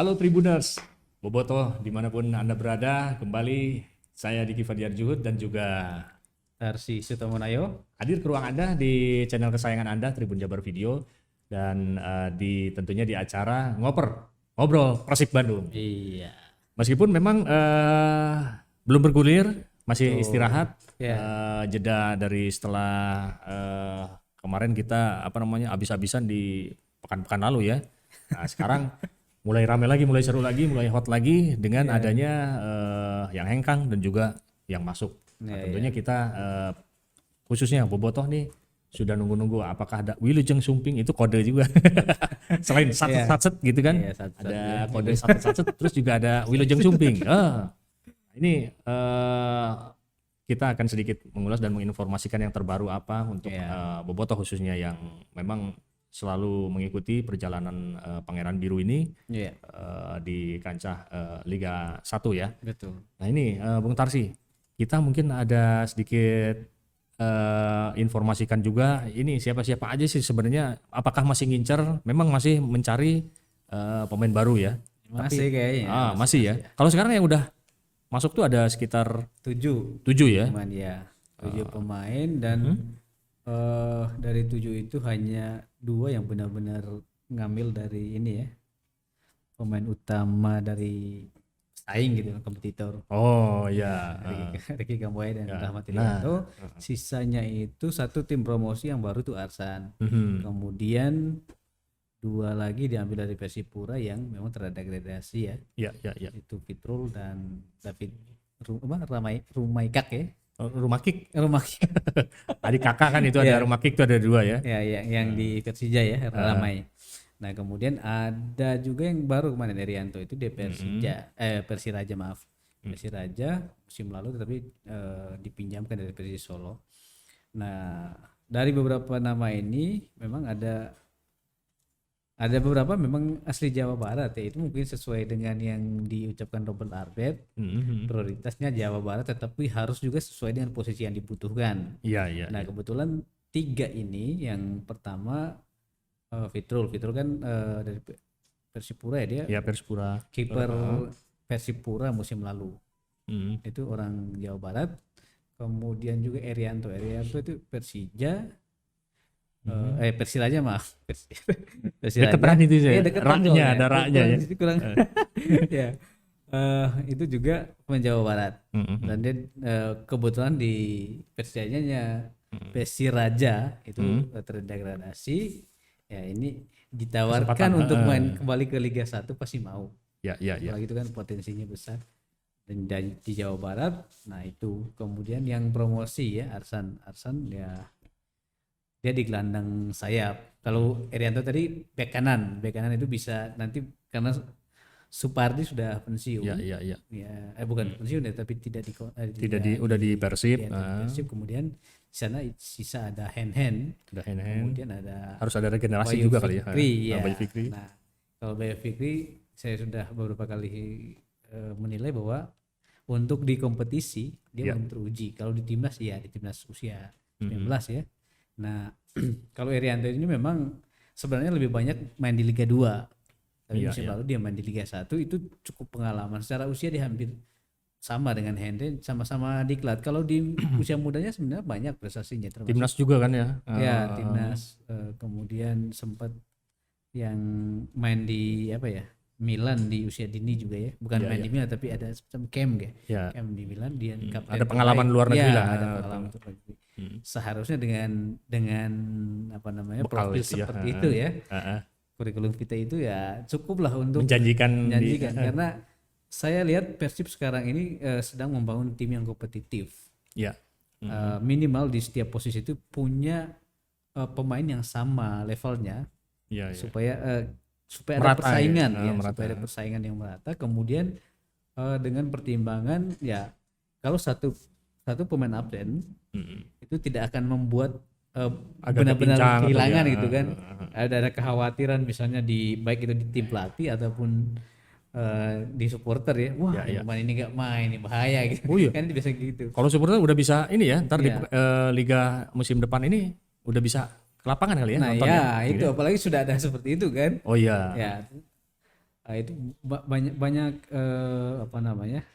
Halo Tribuners, Bobotoh dimanapun Anda berada, kembali saya Diki Fadiar Juhud dan juga Tarsi Sutomonayo. hadir ke ruang Anda di channel kesayangan Anda Tribun Jabar Video dan tentunya di acara Ngobrol Persib Bandung. Iya. Meskipun memang belum bergulir, masih Betul. istirahat, Ya. jeda dari setelah kemarin kita habis-habisan di pekan-pekan lalu ya. Nah sekarang mulai rame lagi, mulai seru lagi, mulai hot lagi dengan adanya yang hengkang dan juga yang masuk. Nah, tentunya kita khususnya Bobotoh nih sudah nunggu-nunggu apakah ada Wilujeng Sumping, itu kode juga. Selain satset gitu kan, Iya, satset, ada kode satset terus juga ada Wilujeng Sumping. Ini kita akan sedikit mengulas dan menginformasikan yang terbaru apa untuk Bobotoh khususnya yang memang selalu mengikuti perjalanan Pangeran Biru ini di kancah Liga 1 ya. Betul. Nah ini Bung Tarsi, kita mungkin ada sedikit informasikan juga ini siapa-siapa aja sih sebenarnya, apakah masih ngincer, memang masih mencari pemain baru ya? Masih kayaknya. Masih ya. Kalau sekarang yang udah masuk tuh ada sekitar 7 ya. pemain ya. 7 pemain dan dari 7 itu hanya 2 yang benar-benar ngambil dari ini ya. Pemain utama dari saing gitu, kompetitor. Oh ya. Ricky Kamboya dan Rahmat Irianto. Sisanya itu 1 tim promosi yang baru tuh Arsan. Kemudian 2 lagi diambil dari Persipura yang memang terdegradasi ya. Ya. Itu Fitrul dan David Rumaikak ya. Rumakik. Adik kakak kan itu ada Rumakik itu ada 2 ya. Ya, yang di Persija ya, Ramai. Nah, kemudian ada juga yang baru kemarin Irianto itu di Persiraja maaf. Persiraja musim lalu tetapi dipinjamkan dari Persis Solo. Nah, dari beberapa nama ini memang ada beberapa memang asli Jawa Barat ya, itu mungkin sesuai dengan yang diucapkan Robert Arbet. Prioritasnya Jawa Barat tetapi harus juga sesuai dengan posisi yang dibutuhkan. Iya. Nah kebetulan 3 ini, yang pertama Fitrul kan dari Persipura ya, dia Ya Persipura. kiper Persipura musim lalu. Itu orang Jawa Barat. Kemudian juga Irianto itu Persija. Persiraja maaf. Persiraja. Deketan itu saya. Raknya ada raknya ya. Kurang. Ya. Itu juga pemain Jawa Barat. Dan dia kebetulan di Persijanya Persiraja itu terdegradasi. Ya ini ditawarkan untuk main kembali ke Liga 1 pasti mau. Ya. Apalagi itu kan potensinya besar. Dan di Jawa Barat, nah itu kemudian yang promosi ya Arsan ya. Dia di gelandang sayap. Kalau Irianto tadi bek kanan itu bisa nanti karena Supardi sudah pensiun. Iya. Ya, bukan pensiun ya, tapi udah di Persib. Persib. Kemudian di sana sisa ada Hen. Kemudian ada harus ada regenerasi Bayu juga kali ya. Bayu Fikri. Nah, kalau Bayu Fikri saya sudah beberapa kali menilai bahwa untuk di kompetisi dia belum teruji. Kalau di timnas ya, di timnas usia 19 ya. Nah, kalau Irianto ini memang sebenarnya lebih banyak main di Liga 2. Tapi musim lalu dia main di Liga 1, itu cukup pengalaman. Secara usia dia hampir sama dengan Hendren, sama-sama diklat. Kalau di usia mudanya sebenarnya banyak prestasinya. Timnas juga kan ya? Ya, timnas. Kemudian sempat yang main di Milan di usia dini juga ya. Bukan main di Milan tapi ada semacam camp ya. Camp di Milan dia kapten. Ada pengalaman luar negeri lah. Ada pengalaman luar negeri. Seharusnya dengan profil seperti itu ya. Kurikulum kita itu ya cukup lah untuk menjanjikan karena saya lihat Persib sekarang ini sedang membangun tim yang kompetitif. Ya. Minimal di setiap posisi itu punya pemain yang sama levelnya. Supaya ada persaingan supaya ada persaingan yang merata. Kemudian dengan pertimbangan ya kalau satu pemain absen itu tidak akan membuat benar-benar kehilangan gitu kan. Ada kekhawatiran misalnya baik itu di tim pelatih ataupun di supporter ya. Wah, pemain ini gak main, ini bahaya gitu. Kan biasa gitu. Kalau supporter udah bisa ini ya, ntar di Liga musim depan ini udah bisa ke lapangan kali ya. Nah nonton ya itu apalagi sudah ada seperti itu kan. Oh iya. Ya Itu banyak banyak apa namanya,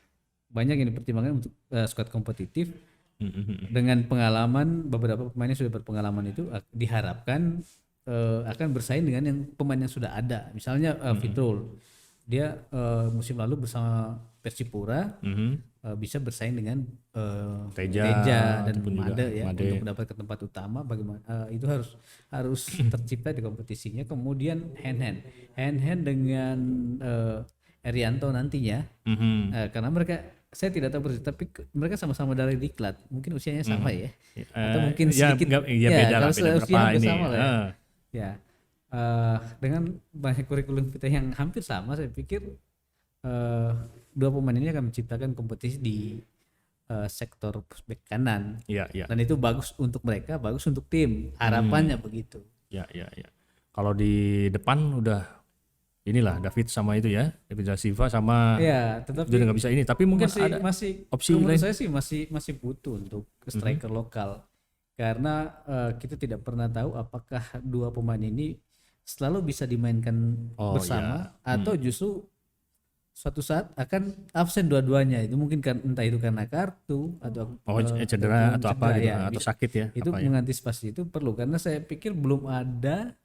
banyak yang dipertimbangkan untuk skuad kompetitif. Dengan pengalaman, beberapa pemain yang sudah berpengalaman itu diharapkan akan bersaing dengan yang pemain yang sudah ada. Misalnya Fitrul, dia musim lalu bersama Persipura bisa bersaing dengan Teja dan Made ya, untuk mendapat ke tempat utama. Bagaimana itu harus tercipta di kompetisinya. Kemudian hand dengan Erianto nantinya, karena mereka, saya tidak tahu persis, tapi mereka sama-sama dari Diklat, mungkin usianya sama ya, atau mungkin sedikit beda kalau beda usia hampir ini. sama lah ya. Ya, dengan banyak kurikulum kita yang hampir sama, saya pikir dua pemain ini akan menciptakan kompetisi di sektor bek kanan. Dan itu bagus untuk mereka, bagus untuk tim, harapannya begitu. Ya. Kalau di depan udah inilah David sama itu ya, David da Silva sama, tetapi udah nggak bisa ini, tapi mungkin masih opsi menurut lain. saya sih masih butuh untuk striker lokal, karena kita tidak pernah tahu apakah dua pemain ini selalu bisa dimainkan bersama atau justru suatu saat akan absen dua-duanya. Itu mungkin kan, entah itu karena kartu atau cedera atau apa gitu, atau sakit ya. Itu mengantisipasi itu perlu, karena saya pikir belum ada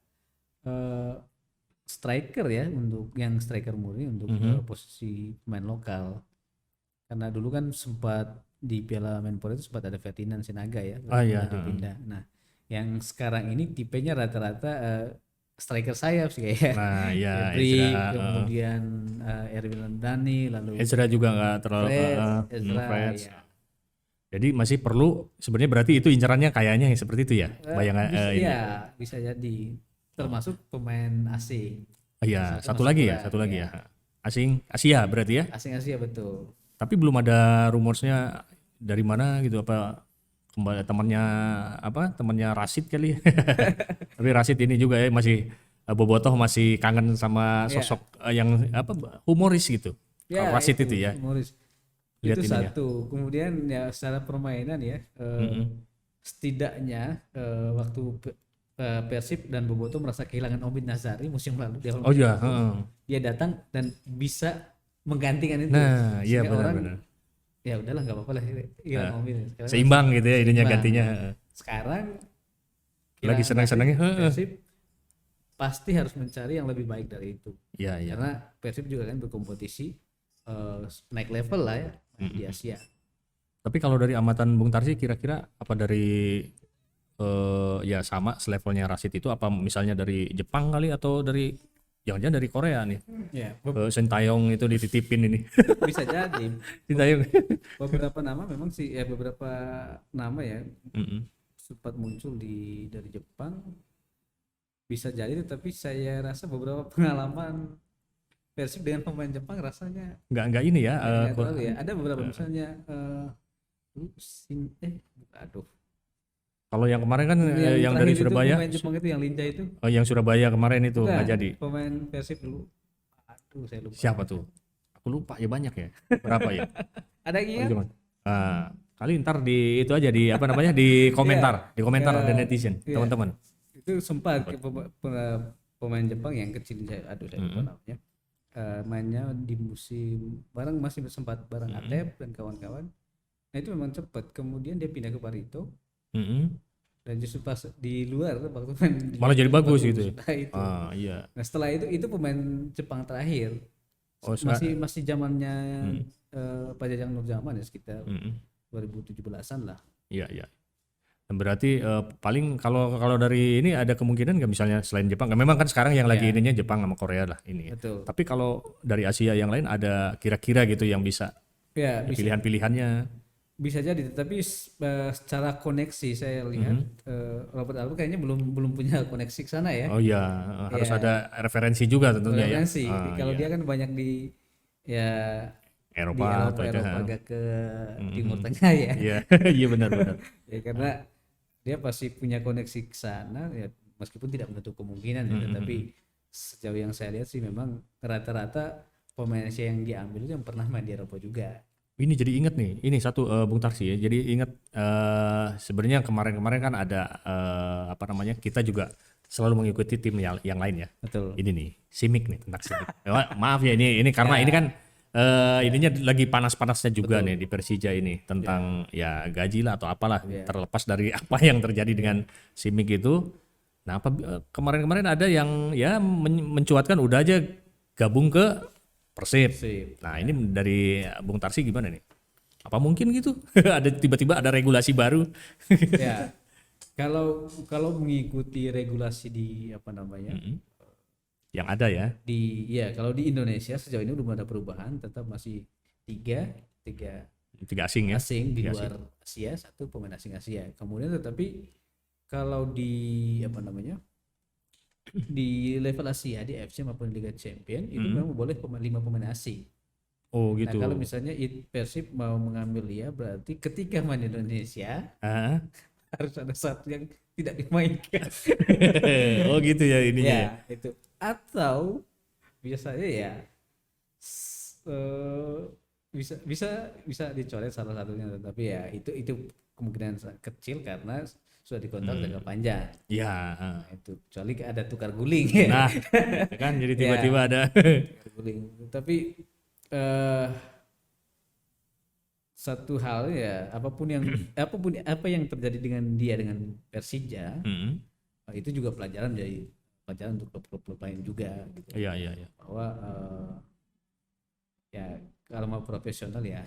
striker ya, untuk yang striker murni untuk posisi pemain lokal. Karena dulu kan sempat di Piala Menpora itu sempat ada Ferdinand Sinaga ya, dipindah. Nah, yang sekarang ini tipenya rata-rata striker sayap sih kayak Febri, kemudian Erwin Landani, lalu Ezra juga nggak terlalu Freds. Jadi masih perlu sebenarnya, berarti itu incarannya kayaknya yang seperti itu ya, bayangan bisa jadi, termasuk pemain asing. Satu lagi ya. Asing Asia berarti ya. Asing Asia, betul. Tapi belum ada rumorsnya dari mana gitu, apa temannya Rashid kali. Tapi Rashid ini juga ya masih bobotoh, masih kangen sama sosok yang humoris gitu. Kalau Rashid itu ya. Humoris. Itu satu. Kemudian ya secara permainan ya, setidaknya waktu Persib dan Bobotoh merasa kehilangan Omid Nazari musim lalu di awal dia datang dan bisa menggantikan itu. Nah, iya benar. Ya udahlah, nggak apa-apa lah, hilang Omid. Seimbang gitu ya ininya gantinya. Sekarang lagi senang-senangnya Persib pasti harus mencari yang lebih baik dari itu. Iya. Karena Persib juga kan berkompetisi naik level lah ya di Asia. Tapi kalau dari amatan Bung Tarsi, kira-kira apa dari ya sama selevelnya Rashid itu, apa misalnya dari Jepang kali, atau dari jangan-jangan dari Korea nih? Sintayong itu dititipin ini. Bisa jadi. Sintayong. Beberapa nama memang sih ya, beberapa nama ya sempat muncul dari Jepang. Bisa jadi, tapi saya rasa beberapa pengalaman Persib dengan pemain Jepang rasanya nggak ini ya. Ada beberapa misalnya kalau yang kemarin kan yang dari Surabaya, pemain Jepang itu yang Linja itu. Yang Surabaya kemarin itu nggak jadi. Pemain Persib dulu. Saya lupa. Siapa tuh? Aku lupa ya, banyak ya. Berapa ya? Ada yang ingat? Kali ntar di itu aja, di di komentar, di komentar ada netizen, teman-teman. Itu sempat pemain Jepang yang kecil, saya lupa namanya. Mainnya di musim masih sempat bareng Atep dan kawan-kawan. Nah itu memang cepat. Kemudian dia pindah ke Barito. Dan justru pas di luar waktu malah jadi bagus gitu. Nah setelah itu pemain Jepang terakhir. Masih zamannya Pak Jajang Nurjaman ya, sekitar 2017-an lah. Iya. Dan berarti paling kalau dari ini ada kemungkinan nggak misalnya selain Jepang? Memang kan sekarang yang lagi ininya Jepang sama Korea lah ini. Betul. Tapi kalau dari Asia yang lain ada kira-kira gitu yang bisa pilihan-pilihannya? Bisa jadi, tapi secara koneksi saya lihat Robert Alba kayaknya belum punya koneksi ke sana ya. Oh iya, harus ada referensi juga tentunya referensi. Kalau dia kan banyak di Eropa agak ke Timur Tengah ya. Iya benar. Ya karena dia pasti punya koneksi ke sana ya, meskipun tidak menutup kemungkinan tapi sejauh yang saya lihat sih memang rata-rata pemain Asia yang diambil itu yang pernah main di Eropa juga. Ini jadi inget nih, ini satu Bung Tarsi ya. Jadi inget sebenarnya kemarin kan ada kita juga selalu mengikuti tim yang lain ya. Betul. Ini nih, Simic nih, tentang Simic. Maaf ya ini karena ini kan ininya lagi panas-panasnya juga nih di Persija ini tentang ya gaji lah atau apalah, terlepas dari apa yang terjadi dengan Simic itu. Nah, kemarin-kemarin ada yang ya mencuatkan udah aja gabung ke Persib. Nah, ini dari Bung Tarsi gimana nih? Apa mungkin gitu? Ada tiba-tiba ada regulasi baru? Ya. Kalau mengikuti regulasi di apa namanya? Yang ada ya. Kalau di Indonesia sejauh ini belum ada perubahan, tetap masih tiga asing ya. Asing di luar Asia, satu pemain asing Asia. Kemudian tetapi kalau di apa namanya? Di level Asia di AFC maupun Liga Champion itu memang boleh 5 pemain asing. Oh gitu. Nah, kalau misalnya Persib mau mengambil dia, berarti ketika main di Indonesia harus ada satu yang tidak dimainkan. Oh gitu ya ininya. Ya, itu. Atau biasanya ya bisa dicoret salah satunya, tetapi ya itu kemungkinan kecil karena sudah dikontrak jangka panjang. Iya. Nah, itu kecuali ada tukar guling ya. Nah, kan jadi tiba-tiba ada guling. Tapi satu hal ya, apapun yang terjadi dengan Persija, itu juga pelajaran untuk klub-klub lain juga gitu. Iya. Bahwa ya kalau mau profesional ya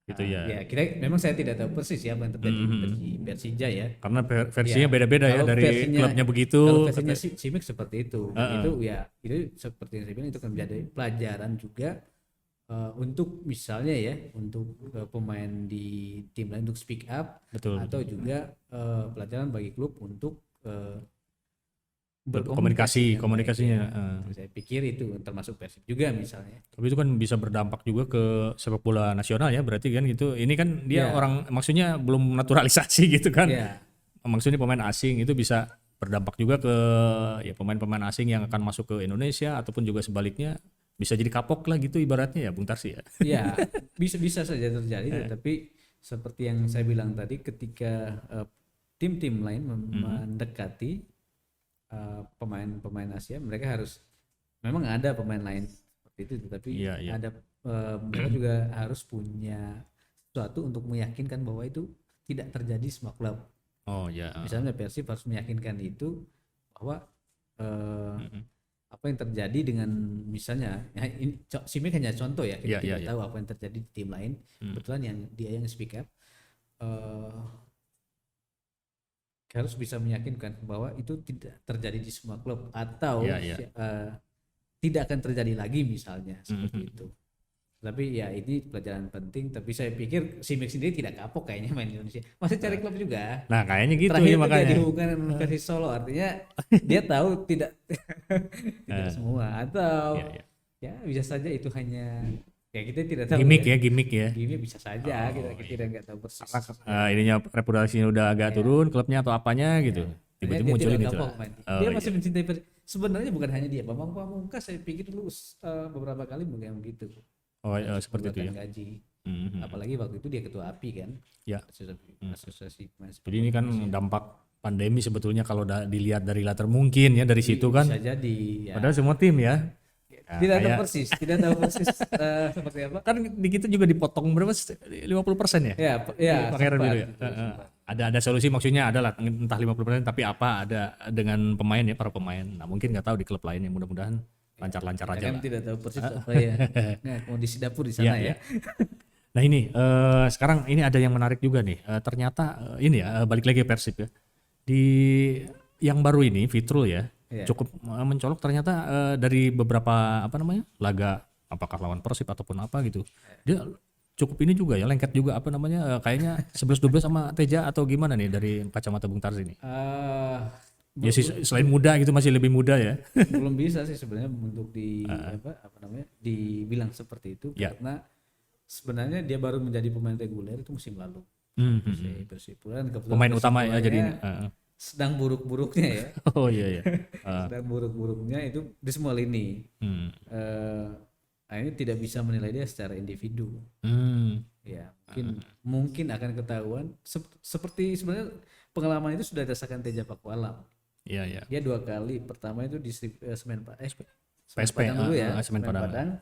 gitu ya. Ya, memang saya tidak tahu persis ya apa yang terjadi di Persija ya. Karena versinya beda-beda ya dari klubnya begitu. Kalau versinya Simic seperti itu. Itu seperti yang saya bilang, itu kan menjadi pelajaran juga untuk misalnya ya, untuk pemain di tim lain untuk speak up. Betul. Atau juga pelajaran bagi klub untuk komunikasinya. Saya pikir itu termasuk Persib juga misalnya. Tapi itu kan bisa berdampak juga ke sepak bola nasional ya, berarti kan gitu. Ini kan dia orang, maksudnya belum naturalisasi gitu kan. Maksudnya pemain asing itu bisa berdampak juga ke ya pemain-pemain asing yang akan masuk ke Indonesia, ataupun juga sebaliknya bisa jadi kapok lah gitu ibaratnya ya Bung Tarsi ya. Ya, bisa saja terjadi, tapi seperti yang saya bilang tadi, ketika tim-tim lain mendekati pemain Asia, mereka harus, memang ada pemain lain seperti itu, tapi ada mereka juga harus punya sesuatu untuk meyakinkan bahwa itu tidak terjadi semua klub. Misalnya Persib harus meyakinkan itu bahwa apa yang terjadi dengan misalnya Simic hanya contoh ya, kita tidak tahu apa yang terjadi di tim lain. Kebetulan yang dia yang speak up, harus bisa meyakinkan bahwa itu tidak terjadi di semua klub, atau tidak akan terjadi lagi misalnya seperti itu. Tapi ya ini pelajaran penting. Tapi saya pikir Simic sendiri tidak kapok kayaknya main di Indonesia, masih cari klub juga. Nah kayaknya gitu terakhir ya, makanya dihubungkan dengan Persis Solo, artinya dia tahu tidak semua, atau ya bisa saja itu hanya ya kita tidak tahu, gimmick ya. Gimmick bisa saja, kita nggak tahu persis. Ininya reputasinya udah agak turun klubnya atau apanya gitu. Tiba-tiba munculin itu. Dia masih mencintai Persib. Sebenarnya bukan hanya dia, Bambang Pamungkas saya pikir dulu beberapa kali mungkin begitu. Seperti itu ya. Gaji. Apalagi waktu itu dia ketua API kan. Ya. Asosiasi. Jadi ini kan dampak pandemi sebetulnya kalau dilihat dari latar mungkin ya dari situ kan. Bisa jadi. Ya. Padahal semua tim ya. Tidak tahu persis seperti apa. Kan di kita juga dipotong berapa? 50% ya? Ya. Pakaian biru ya. Ada solusi, maksudnya adalah entah 50% tapi apa ada dengan pemain ya, para pemain. Nah mungkin nggak tahu di klub lain, yang mudah-mudahan lancar-lancar aja kan lah. Tidak tahu persis apa ya. Nah, kondisi dapur di sana ya. Nah ini sekarang ini ada yang menarik juga nih. Ternyata ini ya, balik lagi ke Persib ya. Di yang baru ini Fitrul ya, cukup mencolok ternyata dari beberapa laga, apakah lawan Persib ataupun apa gitu. Dia cukup ini juga ya, lengket juga kayaknya 11-12 sama Teja atau gimana nih dari kacamata Bung Tarsi ini? Ya sih, selain muda gitu, masih lebih muda ya. Belum bisa sih sebenarnya untuk dibilang seperti itu, karena sebenarnya dia baru menjadi pemain reguler itu musim lalu. Pemain utama ya jadi sedang buruk-buruknya ya. Oh iya. Sedang buruk-buruknya itu di semua lini. Ini tidak bisa menilai dia secara individu. Ya mungkin akan ketahuan seperti sebenarnya pengalaman itu sudah dirasakan Teja Pakualam. Iya, iya. Dia 2 kali. Pertama itu di Semen PSP Padang dulu ya. Semen Padang.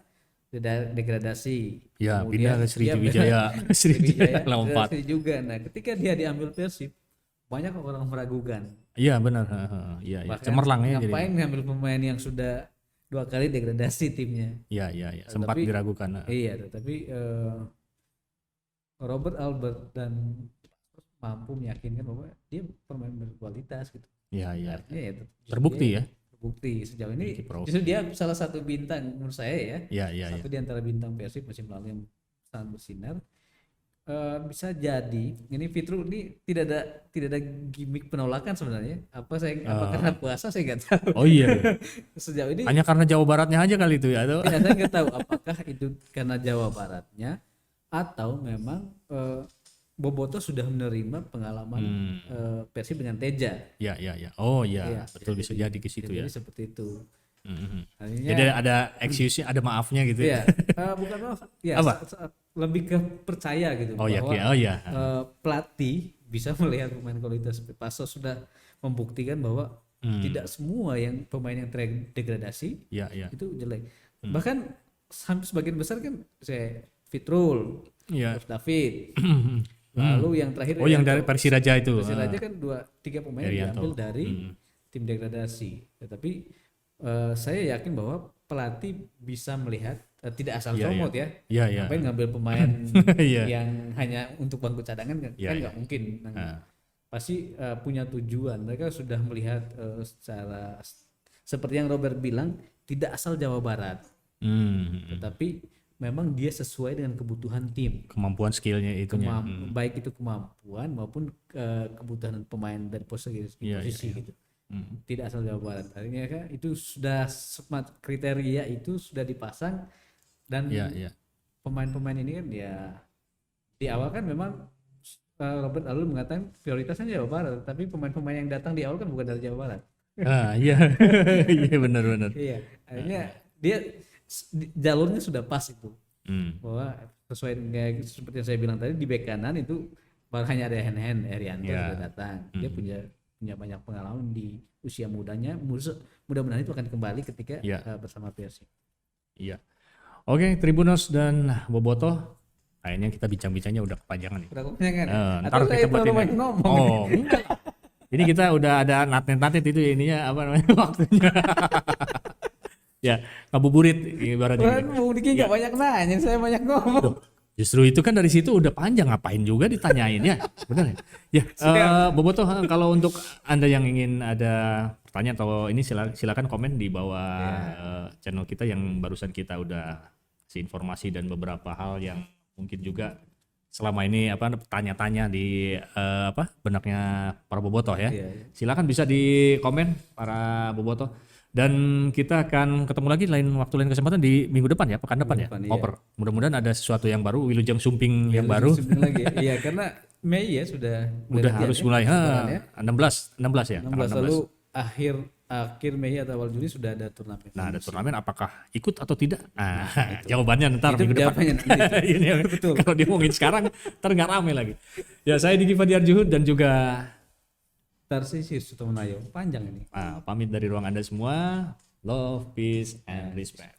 Degradasi. Ya, Kemudian pindah ke Sriwijaya. Sriwijaya lompat. Juga. Nah, ketika dia diambil Persib, banyak orang meragukan. Iya benar. Iya, iya. Cemerlang ya. Ngapain ngambil pemain yang sudah 2 kali degradasi timnya? Iya, iya, iya. Sempat diragukan. Iya, tapi Robert Albert dan mampu meyakinkan bahwa dia pemain berkualitas gitu. Iya, iya. Artinya ya terbukti ya. Terbukti sejauh ini. Justru dia salah satu bintang menurut saya ya. Iya, iya. Satu di antara bintang Persib musim lalu yang sangat bersinar. Bisa jadi ini Fitru ini tidak ada gimmick penolakan sebenarnya. Apa karena puasa saya nggak tahu. Oh iya. Sejauh ini hanya karena Jawa Baratnya aja kali itu ya. Saya nggak tahu apakah itu karena Jawa Baratnya atau memang Boboto sudah menerima pengalaman Persib dengan Teja. Iya, iya, iya. Oh iya, betul bisa jadi ke situ ya. Jadi seperti itu. Artinya, jadi ada excuse-nya, ada maafnya gitu ya. Bukan maaf. Ya, lebih ke percaya gitu bahwa pelatih bisa melihat pemain kualitas. Paso sudah membuktikan bahwa tidak semua yang pemain yang terdegradasi itu jelek. Bahkan hampir sebagian besar kan saya Fitrul, David. Lalu yang terakhir yang dari Persiraja itu. Persiraja kan 2-3 pemain diambil dari tim degradasi. Tetapi saya yakin bahwa pelatih bisa melihat tidak asal comot ya. Ngapain ngambil pemain yang hanya untuk bangku cadangan kan nggak mungkin. Pasti punya tujuan. Mereka sudah melihat secara seperti yang Robert bilang tidak asal Jawa Barat. Tetapi memang dia sesuai dengan kebutuhan tim. Kemampuan skillnya itunya. Baik itu kemampuan maupun kebutuhan pemain dari posisi gitu. Tidak asal Jawa Barat. Artinya kan itu sudah smart kriteria itu sudah dipasang dan pemain-pemain ini kan ya di awal kan memang Robert Alul mengatakan prioritasnya Jawa Barat, tapi pemain-pemain yang datang di awal kan bukan dari Jawa Barat. Iya. Iya benar-benar. Iya. Akhirnya dia jalurnya sudah pas itu. Bahwa sesuai kayak seperti yang saya bilang tadi di bek kanan itu hanya ada Hen Erianto sudah datang. Dia punya banyak pengalaman di usia mudanya. Mudah-mudahan itu akan kembali ketika bersama Persib. Iya. Oke, Tribuners dan Boboto, kayaknya kita bincang-bincangnya udah kepanjangan nih. Udah kepanjangan. Ntar kita buatin ngomong. Oh, enggak. Ini kita udah ada natet-natet itu ininya apa namanya waktunya. Ya, ngabuburit ibaratnya. Bung Diki nggak banyak nanya, saya banyak ngomong. Justru itu kan dari situ udah panjang, ngapain juga ditanyain ya, benar ya? Boboto, kalau untuk Anda yang ingin ada pertanyaan atau ini silakan komen di bawah channel kita yang barusan kita udah kasih informasi dan beberapa hal yang mungkin juga selama ini tanya-tanya di benaknya para Boboto ya. Silakan bisa di komen para Boboto. Dan kita akan ketemu lagi lain waktu lain kesempatan di minggu depan ya, pekan depan ya. Oper. Mudah-mudahan ada sesuatu yang baru, Wilujeng Sumping yang baru. Lagi. Iya, karena Mei ya sudah harus mulai 16 ya. 16 lalu akhir Mei atau awal Juni sudah ada turnamen. Nah, ada turnamen, apakah ikut atau tidak? Jawabannya ntar minggu depan. Ini betul. Kalau diomongin sekarang ntar nggak rame lagi. Ya, saya Diki Fadiar Juhud dan juga Tarsius Sutomonayo. Panjang ini. Pamit dari ruang Anda semua. Love, peace, and respect.